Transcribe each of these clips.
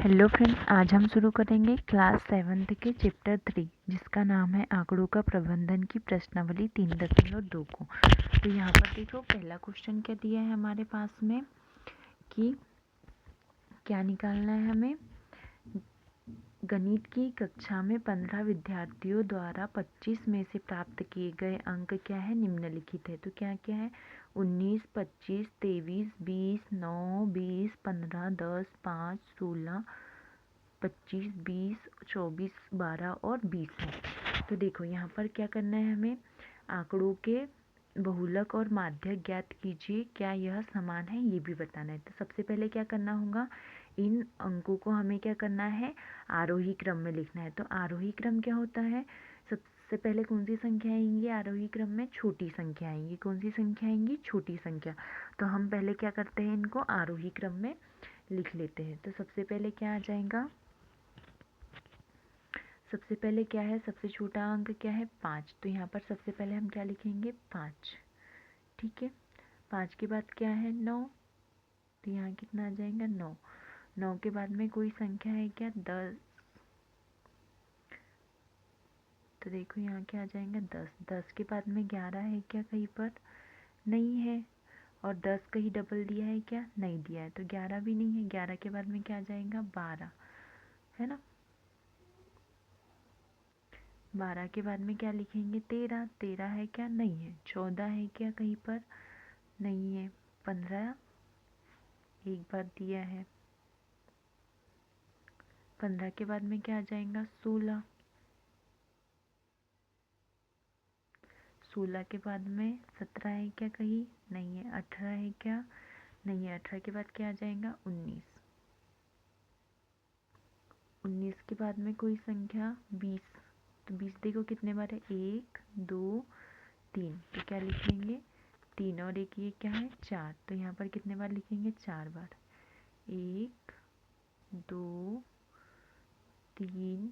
Hello friends, आज हम शुरू करेंगे क्लास 7th के चैप्टर 3 जिसका नाम है आंकड़ों का प्रबंधन की प्रश्नावली 3.2 को। तो यहाँ पर देखो पहला क्वेश्चन क्या दिया है हमारे पास में कि क्या निकालना है हमें। गणित की कक्षा में 15 विद्यार्थियों द्वारा 25 में से प्राप्त किए गए अंक क्या है, निम्नलिखित है। तो क्या क्या है, 19, 25, 23, 20, 9, 20, 15, 10, 5, 16, 25, 20, 24, 12 और 20 है। तो देखो यहाँ पर क्या करना है हमें, आंकड़ों के बहुलक और माध्यक ज्ञात कीजिए, क्या यह समान है ये भी बताना है। तो सबसे पहले क्या करना होगा, इन अंकों को हमें क्या करना है, आरोही क्रम में लिखना है। तो आरोही क्रम क्या होता है, सबसे पहले कौन सी संख्या आएंगी आरोही क्रम में, छोटी संख्या आएंगी। कौन सी संख्या आएंगी, छोटी संख्या। तो हम पहले क्या करते हैं, इनको आरोही क्रम में लिख लेते हैं। तो सबसे पहले क्या आ जाएगा, सबसे पहले क्या है, सबसे छोटा अंक क्या है, 5। तो यहाँ पर सबसे पहले हम क्या लिखेंगे, 5। ठीक है, 5 के बाद क्या है, 9। तो यहाँ कितना आ जाएगा, 9। 9 के बाद में कोई संख्या है क्या, 10। तो देखो यहाँ क्या आ जाएगा, 10। 10 के बाद में 11 है क्या कहीं पर, नहीं है। और 10 कहीं डबल दिया है क्या, नहीं दिया है। तो 11 भी नहीं है। 11 के बाद में क्या आ जाएगा, 12, है ना। 12 के बाद में क्या लिखेंगे, 13। 13 है क्या, नहीं है। 14 है क्या कहीं पर, नहीं है। 15 एक बार दिया है। 15 के बाद में क्या आ जाएगा, 16। 16 के बाद में 17 है क्या कहीं, नहीं है। 18 है क्या, नहीं है। 18 के बाद क्या आ जाएगा, 19। 19 के बाद में कोई संख्या 20। तो 20 देखो कितने बार है, 1, 2, 3। तो क्या लिखेंगे, 3 और 1 ये क्या है, 4। तो यहाँ पर कितने बार लिखेंगे, 4 बार। 1, 2, 3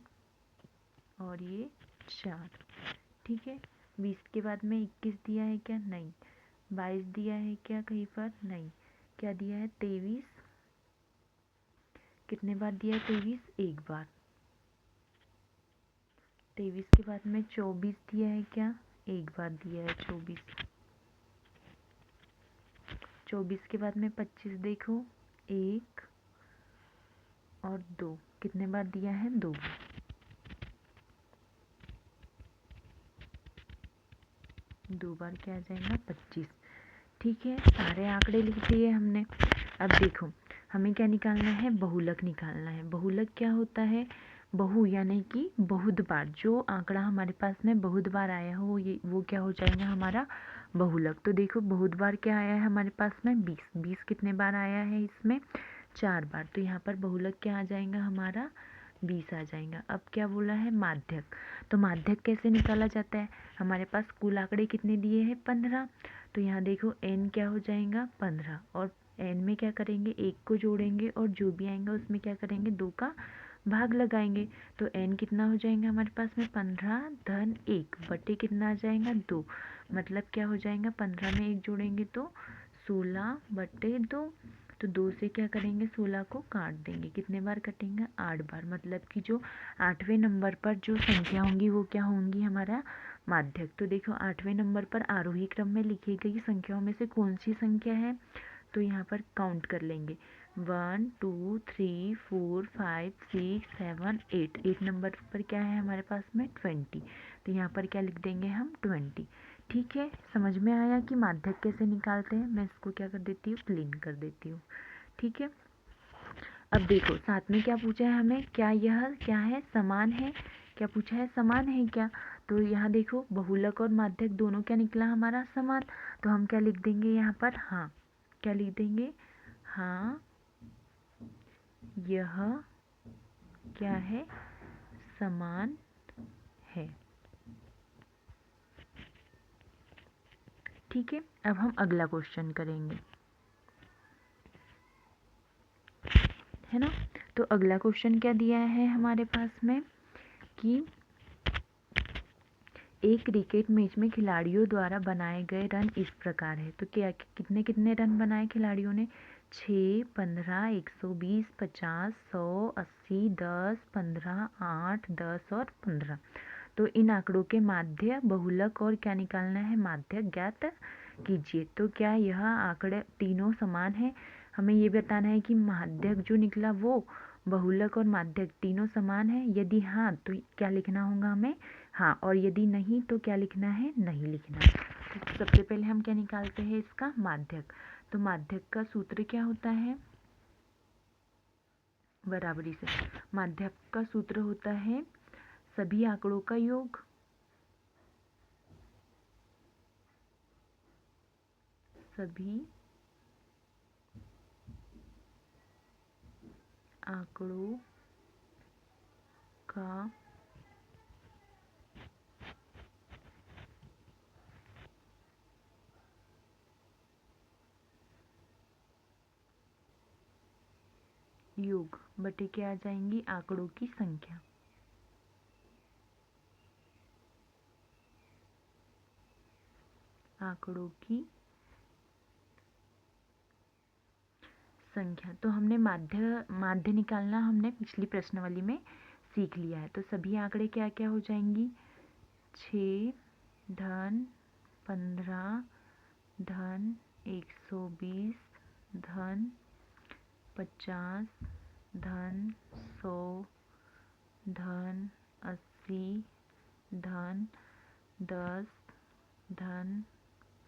और ये 4। ठीक है। 20 के बाद में 21 दिया है क्या, नहीं। 22 दिया है क्या कहीं पर, नहीं। क्या दिया है, 23। कितने बार दिया है 23, एक बार। 23 के बाद में 24 दिया है क्या, एक बार दिया है 24। 24 के बाद में 25 देखो, 1 और 2। कितने बार दिया है, 2 बार। 2 बार क्या आ जाएगा, 25। ठीक है, सारे आंकड़े लिख दिए हमने। अब देखो हमें क्या निकालना है, बहुलक निकालना है। बहुलक क्या होता है, बहु यानी कि बहुत बार, जो आंकड़ा हमारे पास में बहुत बार आया हो ये वो क्या हो जाएगा हमारा बहुलक। तो देखो बहुत बार क्या आया है हमारे पास में, 20। 20 कितने बार आया है इसमें, 4 बार। तो यहाँ पर बहुलक क्या आ जाएगा हमारा, 20 आ जाएगा। अब क्या बोला है, माध्यक। तो माध्यक कैसे निकाला जाता है, हमारे पास कुल आंकड़े कितने दिए हैं, 15। तो यहाँ देखो n क्या हो जाएगा, 15। और n में क्या करेंगे, 1 को जोड़ेंगे और जो भी आएगा उसमें क्या करेंगे, 2 का भाग लगाएंगे। तो n कितना हो जाएगा हमारे पास में, 15 धन 1 बटे कितना आ जाएगा, 2। मतलब क्या हो जाएगा, 15 में 1 जोड़ेंगे तो 16 बटे 2। तो 2 से क्या करेंगे, 16 को काट देंगे। कितने बार कटेंगे, 8 बार। मतलब कि जो 8वें नंबर पर जो संख्या होंगी वो क्या होंगी, हमारा माध्यक। तो देखो 8वें नंबर पर आरोही क्रम में लिखी गई संख्याओं में से कौन सी संख्या है। तो यहाँ पर काउंट कर लेंगे, 1, 2, 3, 4, 5, 6, 7, 8। 8 नंबर पर क्या है हमारे पास में, 20। तो यहाँ पर क्या लिख देंगे हम, 20। ठीक है, समझ में आया कि माध्यक कैसे निकालते हैं। मैं इसको क्या कर देती हूँ, क्लीन कर देती हूँ। ठीक है, अब देखो साथ में क्या पूछा है हमें, क्या यह क्या है, समान है। क्या पूछा है, समान है क्या। तो यहाँ देखो बहुलक और माध्यक दोनों क्या निकला हमारा, समान। तो हम क्या लिख देंगे यहाँ पर, हाँ। क्या लिख देंगे, हाँ यह क्या है, समान है। ठीक है, अब हम अगला क्वेश्चन करेंगे, है ना। तो अगला क्वेश्चन क्या दिया है हमारे पास में कि एक क्रिकेट मैच में खिलाड़ियों द्वारा बनाए गए रन इस प्रकार है। तो क्या कितने कितने रन बनाए खिलाड़ियों ने, 6, 15, 120, 50, 100, 80, 10, 15, 8, 10 और 15। तो इन आंकड़ों के माध्य, बहुलक और क्या निकालना है, माध्यक ज्ञात कीजिए। तो क्या यह आंकड़े तीनों समान है? हमें ये बताना है कि माध्यक जो निकला वो बहुलक और माध्यक तीनों समान है। यदि हाँ तो क्या लिखना होगा हमें, हाँ, और यदि नहीं तो क्या लिखना है, नहीं लिखना। तो सबसे पहले हम क्या निकालते हैं, इसका माध्यक। तो माध्यक का सूत्र क्या होता है, बराबरी से। माध्यक का सूत्र होता है सभी आंकड़ों का योग। सभी आंकड़ों का योग बटे क्या आ जाएंगी, आंकड़ों की संख्या। आंकड़ों की संख्या। तो हमने माध्य निकालना हमने पिछली प्रश्नावली में सीख लिया है। तो सभी आंकड़े क्या क्या हो जाएंगी, 6 धन 15 धन 120 धन 50 धन 100 धन 80 धन 10 धन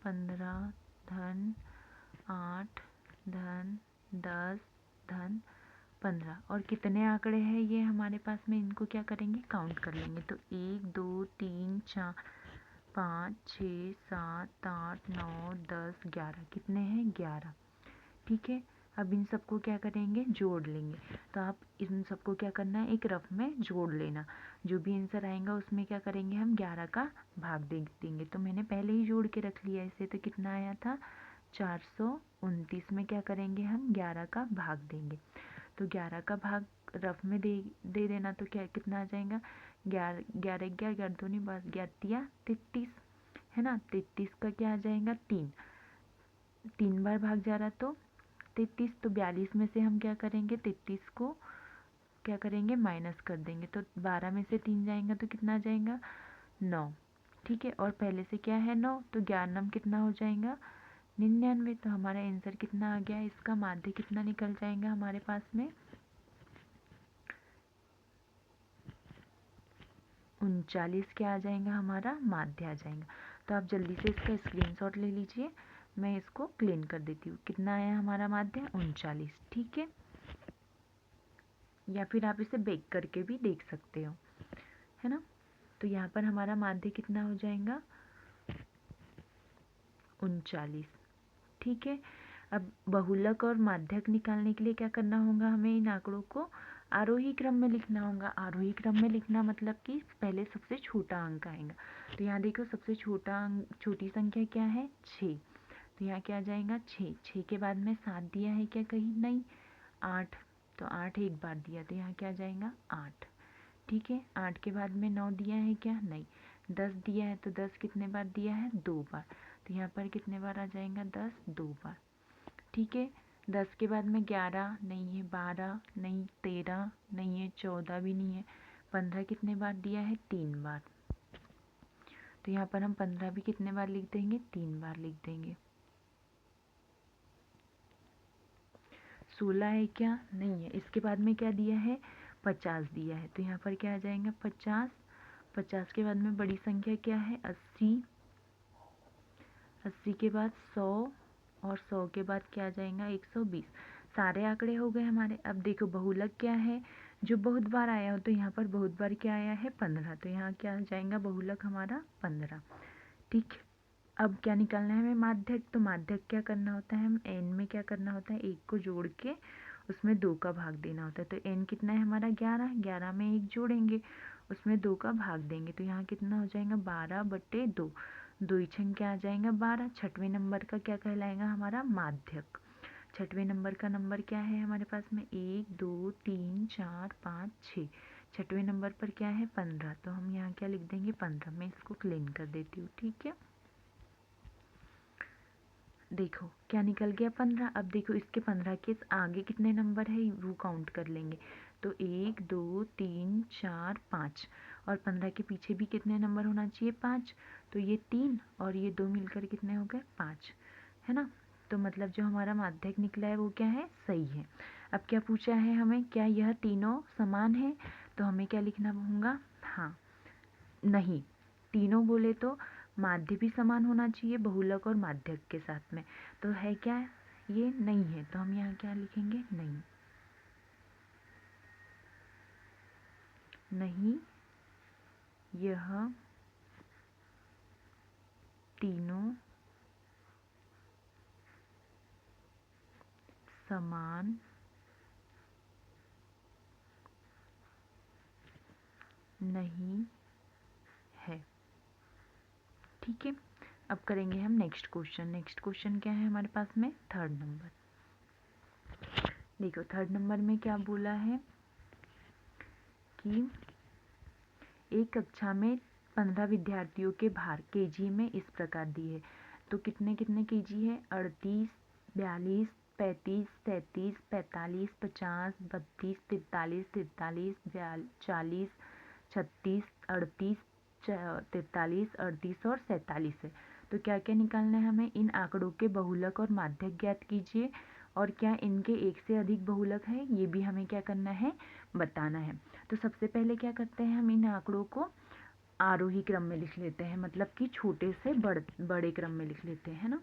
15 धन 8 धन 10 धन 15। और कितने आंकड़े हैं ये हमारे पास में, इनको क्या करेंगे, काउंट कर लेंगे। तो 1 2 3 4 5 6 7 8 9 10 11। कितने हैं, 11। ठीक है, अब इन सबको क्या करेंगे, जोड़ लेंगे। तो आप इन सबको क्या करना है, एक रफ में जोड़ लेना। जो भी आंसर आएगा उसमें क्या करेंगे, हम 11 का भाग दे देंगे। तो मैंने पहले ही जोड़ के रख लिया इसे। तो कितना आया था, 429 में क्या करेंगे, हम 11 का भाग देंगे। तो 11 का भाग रफ में दे देना। तो क्या कितना आ जाएगा, 11 11 11 दूनी 11 33 है ना। 33 का क्या आ जाएगा, 3 बार भाग जा रहा तो 33। तो 42 में से हम क्या करेंगे, 33 को क्या करेंगे, माइनस कर देंगे। तो 12 में से 3 जाएगा तो कितना आ जाएगा, 9। ठीक है, और पहले से क्या है 9, तो 11 कितना हो जाएगा, 99। तो हमारा आंसर कितना आ गया, इसका माध्य कितना निकल जाएगा हमारे पास में, 39 क्या आ जाएगा, हमारा माध्य आ जाएगा। तो आप जल्दी से इसका स्क्रीनशॉट ले लीजिए, मैं इसको क्लीन कर देती हूँ। कितना आया हमारा माध्य, 39। ठीक है, या फिर आप इसे बेक करके भी देख सकते हो, है ना। तो यहाँ पर हमारा माध्य कितना हो जाएगा, 39। ठीक है, अब बहुलक और माध्यक निकालने के लिए क्या करना होगा, हमें इन आंकड़ों को आरोही क्रम में लिखना होगा। आरोही क्रम में लिखना मतलब कि पहले सबसे छोटा अंक आएगा। तो यहाँ देखो सबसे छोटी संख्या क्या है, 6। तो यहाँ क्या आ जाएगा, 6। 6 के बाद में 7 दिया है क्या कहीं, नहीं। 8, तो 8 एक बार दिया, तो यहाँ क्या आ जाएगा, 8। ठीक है, 8 के बाद में 9 दिया है क्या, नहीं। 10 दिया है, तो 10 कितने बार दिया है, 2 बार। तो यहाँ पर कितने बार आ जाएगा, 10 2 बार। ठीक है, 10 के बाद में 11 नहीं है, 12 नहीं, 13 नहीं है, 14 भी नहीं है, 15 कितने बार दिया है, 3 बार। तो यहाँ पर हम 15 भी कितने बार लिख देंगे, 3 बार लिख देंगे। 16 है क्या, नहीं है। इसके बाद में क्या दिया है, 50 दिया है। तो यहाँ पर क्या आ जाएगा, 50। 50 के बाद में बड़ी संख्या क्या है, 80। 80 के बाद 100, और 100 के बाद क्या आ जाएगा, 120। सारे आंकड़े हो गए हमारे। अब देखो बहुलक क्या है, जो बहुत बार आया हो। तो यहाँ पर बहुत बार क्या आया है, 15। तो यहाँ क्या आ जाएगा, बहुलक हमारा 15। ठीक, अब क्या निकालना है हमें, माध्यक। तो माध्यक क्या करना होता है, हम एन में क्या करना होता है, एक को जोड़ के उसमें 2 का भाग देना होता है। तो एन कितना है हमारा, 11। 11 में एक जोड़ेंगे, उसमें 2 का भाग देंगे। तो यहाँ कितना हो जाएगा, 12/2। 2 छंग क्या आ जाएगा, 12। छठवें नंबर का क्या कहलाएगा, हमारा माध्यक। छठवें नंबर का नंबर क्या है हमारे पास में, 1 2 3 4 5 6। छठवें नंबर पर क्या है, 15। तो हम यहाँ क्या लिख देंगे, 15। मैं इसको क्लीन कर देती हूँ। ठीक है, देखो क्या निकल गया 15। अब देखो इसके 15 के आगे कितने नंबर है वो काउंट कर लेंगे। तो 1 2 3 4 5 और 15 के पीछे भी कितने नंबर होना चाहिए 5। तो ये 3 और ये 2 मिलकर कितने हो गए 5, है ना। तो मतलब जो हमारा माध्यक निकला है वो क्या है, सही है। अब क्या पूछा है हमें, क्या यह तीनों समान है। तो हमें क्या लिखना होगा, हाँ नहीं, तीनों बोले तो माध्य भी समान होना चाहिए बहुलक और माध्यक के साथ में। तो है क्या, ये नहीं है, तो हम यहाँ क्या लिखेंगे, नहीं। नहीं यह तीनों समान नहीं है। ठीक है, अब करेंगे हम नेक्स्ट क्वेश्चन। नेक्स्ट क्वेश्चन क्या है हमारे पास में, थर्ड नंबर। देखो थर्ड नंबर में क्या बोला है कि एक कक्षा में 15 विद्यार्थियों के भार केजी में इस प्रकार दिए। तो कितने कितने केजी है, 38 42 35 33 45 50 32 43 43 40 36 38 43 38 और 47 है। तो क्या क्या निकालना है हमें, इन आंकड़ों के बहुलक और माध्यक ज्ञात कीजिए और क्या इनके एक से अधिक बहुलक है ये भी हमें क्या करना है, बताना है। तो सबसे पहले क्या करते हैं, हम इन आंकड़ों को आरोही क्रम में लिख लेते हैं, मतलब कि छोटे से बड़े क्रम में लिख लेते हैं ना।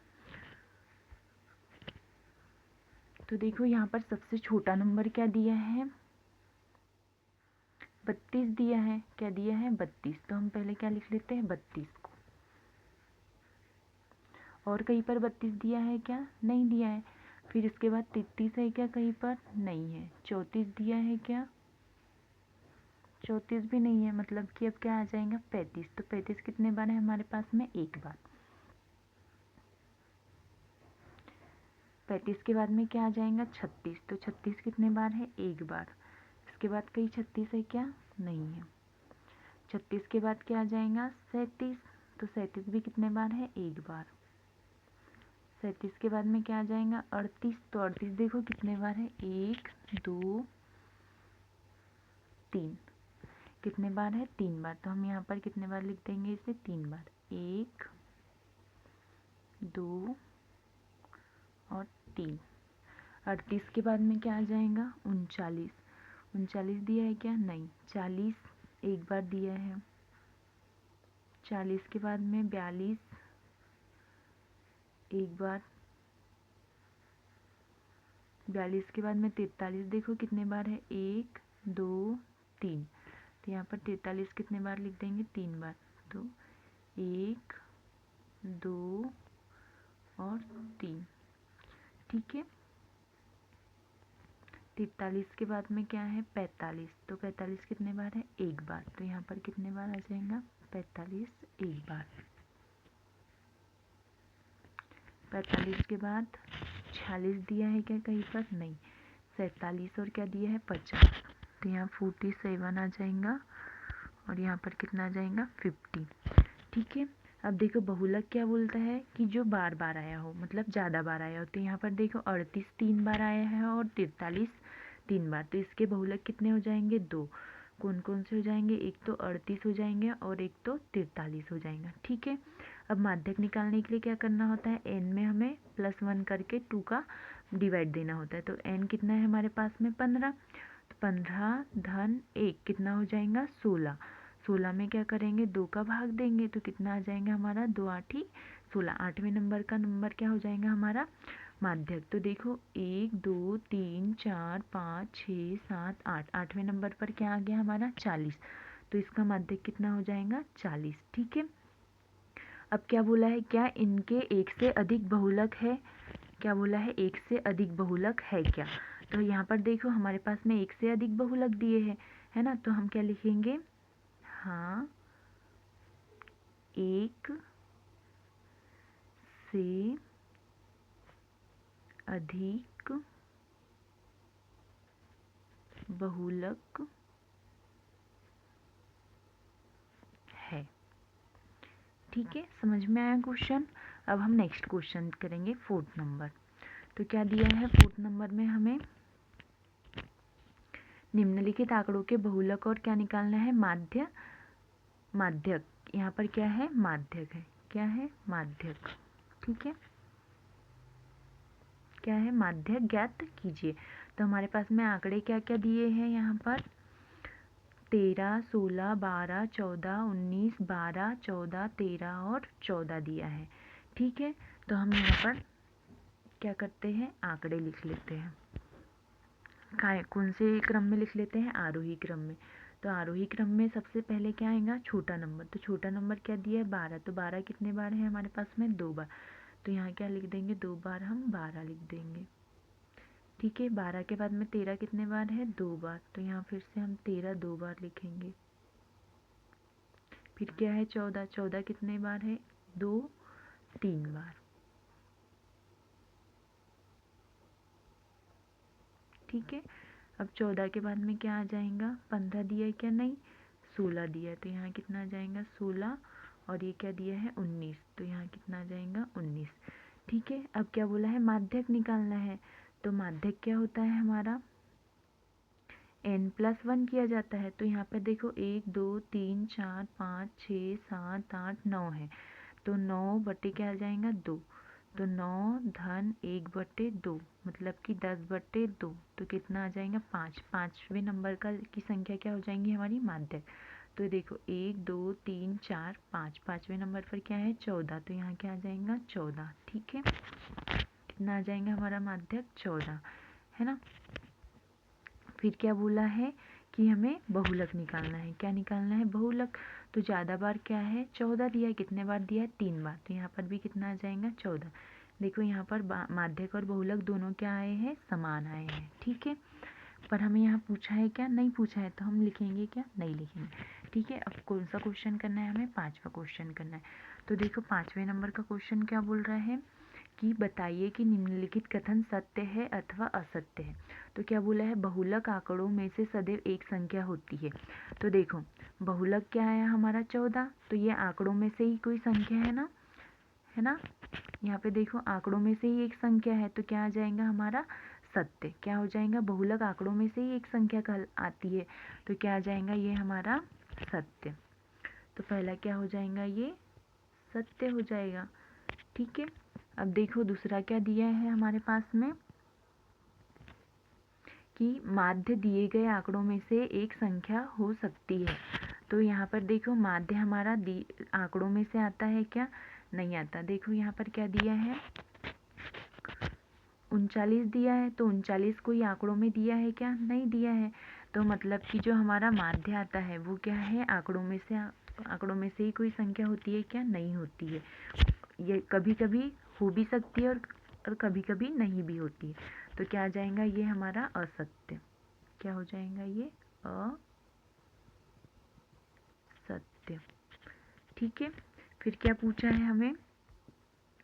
तो देखो यहाँ पर सबसे छोटा नंबर क्या दिया है, 32 दिया है। क्या दिया है, 32। तो हम पहले क्या लिख लेते हैं, 32 को। और कहीं पर 32 दिया है क्या, नहीं दिया है। फिर इसके बाद 33 है क्या, कहीं पर नहीं है। 34 दिया है क्या, 34 भी नहीं है। मतलब कि अब क्या आ जाएगा, 35। तो 35 कितने बार है हमारे पास में, एक बार। 35 के बाद में क्या आ जाएगा, 36। तो 36 कितने बार है, एक बार। इसके बाद कहीं 36 है क्या, नहीं है। 36 के बाद क्या आ जाएगा, 37। तो 37 भी कितने बार है, एक बार। 37 के बाद में क्या आ जाएगा, 38। तो 38 देखो कितने बार है, 1 2 3। कितने बार है, 3 बार। तो हम यहाँ पर कितने बार लिख देंगे इसे, 3 बार। 1 2 और 3। 38 के बाद में क्या आ जाएगा, 39। 39 दिया है क्या, नहीं। 40 एक बार दिया है। 40 के बाद में 42 एक बार। 42 के बाद में 43 देखो कितने बार है, 1 2 3। तो यहाँ पर 43 कितने बार लिख देंगे, 3 बार। तो 1 2 और 3। ठीक है। 43 के बाद में क्या है, 45। तो 45 कितने बार है, एक बार। तो यहाँ पर कितने बार आ जाएगा, 45 एक बार। 45 के बाद 46 दिया है क्या कहीं पर, नहीं। 47 और क्या दिया है, 50। तो यहाँ 47 आ जाएगा और यहाँ पर कितना आ जाएगा, 50। ठीक है। अब देखो बहुलक क्या बोलता है कि जो बार बार आया हो, मतलब ज़्यादा बार आया हो। तो यहाँ पर देखो 38 3 बार आया है और 43 3 बार। तो इसके बहुलक कितने हो जाएंगे, 2। कौन कौन से हो जाएंगे, एक तो 38 हो जाएंगे और एक तो 43 हो जाएगा। ठीक है। अब माध्यक निकालने के लिए क्या करना होता है, n में हमें +1 करके 2 का डिवाइड देना होता है। तो n कितना है हमारे पास में, 15। तो 15 धन 1 कितना हो जाएगा, 16। 16 में क्या करेंगे, 2 का भाग देंगे तो कितना आ जाएगा हमारा, 2 8 16। 8वें नंबर का नंबर क्या हो जाएगा हमारा, माध्यक। तो देखो 1 2 3 4 5 6 7 8। 8वें नंबर पर क्या आ गया हमारा, 40। तो इसका माध्यक कितना हो जाएगा, 40। ठीक है। अब क्या बोला है, क्या इनके एक से अधिक बहुलक है। क्या बोला है, एक से अधिक बहुलक है क्या। तो यहाँ पर देखो हमारे पास में एक से अधिक बहुलक दिए हैं, है ना। तो हम क्या लिखेंगे, हाँ एक से अधिक बहुलक है। ठीक है, समझ में आया क्वेश्चन। अब हम नेक्स्ट क्वेश्चन करेंगे 4th नंबर। तो क्या दिया है 4th नंबर में हमें निम्नलिखित आंकड़ों के बहुलक और क्या निकालना है, माध्यक। यहाँ पर क्या है, माध्यक है। क्या है, माध्यक। ठीक है, क्या है, माध्यक ज्ञात कीजिए। तो हमारे पास में आंकड़े क्या क्या दिए हैं यहाँ पर, 13, 16, 12, 14, 19, 12, 14, 13 और 14 दिया है। ठीक है, तो हम यहाँ पर क्या करते हैं, आंकड़े लिख लेते हैं। कौन से क्रम में लिख लेते हैं, आरोही क्रम में। तो आरोही क्रम में सबसे पहले क्या आएगा, छोटा नंबर। तो छोटा नंबर क्या दिया है, 12। तो 12 कितने बार है हमारे पास में, 2 बार। तो यहाँ क्या लिख देंगे, 2 बार हम 12 लिख देंगे। ठीक है, 12 के बाद में 13 कितने बार है, 2 बार। तो यहाँ फिर से हम 13 2 बार लिखेंगे। फिर क्या है, 14। 14 कितने बार है, 2 3 बार। ठीक है, अब 14 के बाद में क्या आ जाएगा, 15 दिया है क्या, नहीं, 16 दिया है। तो यहाँ कितना आ जाएगा, 16। और ये क्या दिया है, 19। तो यहाँ कितना आ जाएगा, 19। ठीक है, अब क्या बोला है, माध्यक निकालना है। तो माध्यक क्या होता है हमारा, n+1 किया जाता है। तो यहाँ पे देखो 1 2 3 4 5 6 7 8 9 है। तो 9 बटे क्या आ जाएगा, 2। तो 9 धन 1/2 मतलब कि 10/2। तो कितना आ जाएगा, 5। 5वें नंबर की संख्या क्या हो जाएंगी हमारी, माध्यक। तो देखो 1 2 3 4 5, 5वें नंबर पर क्या है, 14। तो यहाँ क्या आ जाएगा, 14। ठीक है, कितना आ जाएगा हमारा माध्यक, 14, है ना। फिर क्या बोला है कि हमें बहुलक निकालना है। क्या निकालना है, बहुलक। तो ज़्यादा बार क्या है, 14 दिया है। कितने बार दिया है, 3 बार। तो यहाँ पर भी कितना आ जाएगा, 14। देखो यहाँ पर माध्यक और बहुलक दोनों क्या आए हैं, समान आए हैं। ठीक है, पर हमें यहाँ पूछा है क्या, नहीं पूछा है। तो हम लिखेंगे क्या, नहीं लिखेंगे। ठीक है, अब कौन सा क्वेश्चन करना है हमें, 5वां क्वेश्चन करना है। तो देखो 5वें नंबर का क्वेश्चन क्या बोल रहा है कि बताइए कि निम्नलिखित कथन सत्य है अथवा असत्य है। तो क्या बोला है, बहुलक आंकड़ों में से सदैव एक संख्या होती है। तो देखो बहुलक क्या आया हमारा, 14। तो ये आंकड़ों में से ही कोई संख्या है ना, है ना। यहाँ पे देखो आंकड़ों में से ही एक संख्या है। तो क्या आ जाएगा हमारा, सत्य। क्या हो जाएगा, बहुलक आंकड़ों में से ही एक संख्या कल आती है। तो क्या आ जाएगा, ये हमारा सत्य। तो पहला क्या हो जाएगा, ये सत्य हो जाएगा। ठीक है, अब देखो दूसरा क्या दिया है हमारे पास में कि माध्य दिए गए आंकड़ों में से एक संख्या हो सकती है। तो यहाँ पर देखो माध्य हमारा आंकड़ों में से आता है क्या, नहीं आता। देखो यहाँ पर क्या दिया है, 39 दिया है। तो 39 कोई आंकड़ों में दिया है क्या, नहीं दिया है। तो मतलब कि जो हमारा माध्य आता है वो क्या है, आंकड़ों में से ही कोई संख्या होती है क्या, नहीं होती है। ये कभी कभी हो भी सकती है और कभी कभी नहीं भी होती है। तो क्या आ जाएगा, ये हमारा असत्य। क्या हो जाएगा, ये असत्य। ठीक है, फिर क्या पूछा है हमें,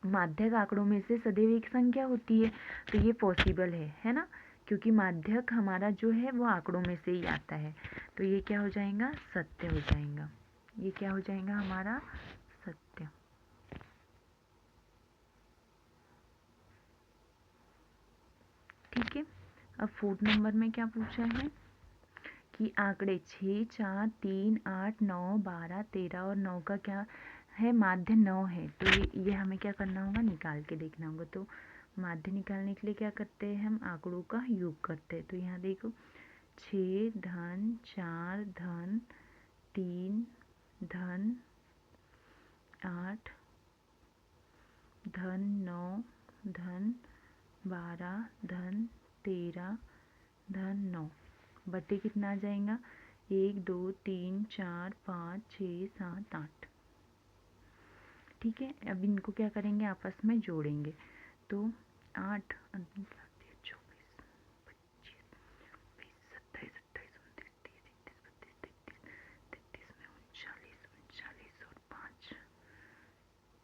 माध्यक आंकड़ों में से सदैव एक संख्या होती है। तो ये पॉसिबल है ना, क्योंकि माध्यक हमारा जो है वो आंकड़ों में से ही आता है। तो ये क्या हो जाएगा, सत्य हो जाएगा। ये क्या हो जाएगा हमारा, सत्य। ठीक है, अब 4th नंबर में क्या पूछा है कि आंकड़े 6 4 3 8 9 12 13 और 9 का क्या है, माध्य 9 है। तो ये हमें क्या करना होगा, निकाल के देखना होगा। तो माध्य निकालने के लिए क्या करते हैं, हम आंकड़ों का योग करते हैं। तो यहाँ देखो 6 धन 4 धन 3 धन 8 धन 9 धन 12 धन 13 धन 9 बटे कितना आ जाएगा, 1 2 3 4 5 6 7 8। ठीक है, अब इनको क्या करेंगे, आपस में जोड़ेंगे। तो 8 24 25 27 28 29 30 31 32 33 39 और 5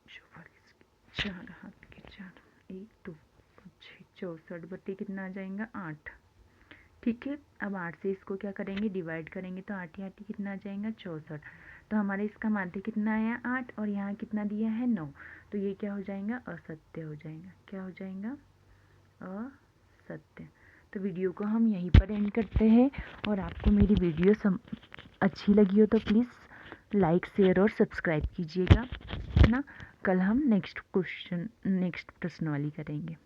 44, 4 हाथ के 4 1 2 6 64 बटे कितना आ जाएगा, 8। ठीक है। अब 8 से इसको क्या करेंगे, डिवाइड करेंगे तो 8 या 8 कितना आ जाएगा 64। तो हमारे इसका माध्य कितना आया 8 और यहाँ कितना दिया है 9। तो ये क्या हो जाएगा, असत्य हो जाएगा। क्या हो जाएगा, असत्य। तो वीडियो को हम यहीं पर एंड करते हैं। और आपको मेरी वीडियो अच्छी लगी हो तो प्लीज़ लाइक शेयर और सब्सक्राइब कीजिएगा, है ना। कल हम नेक्स्ट प्रश्न वाली करेंगे।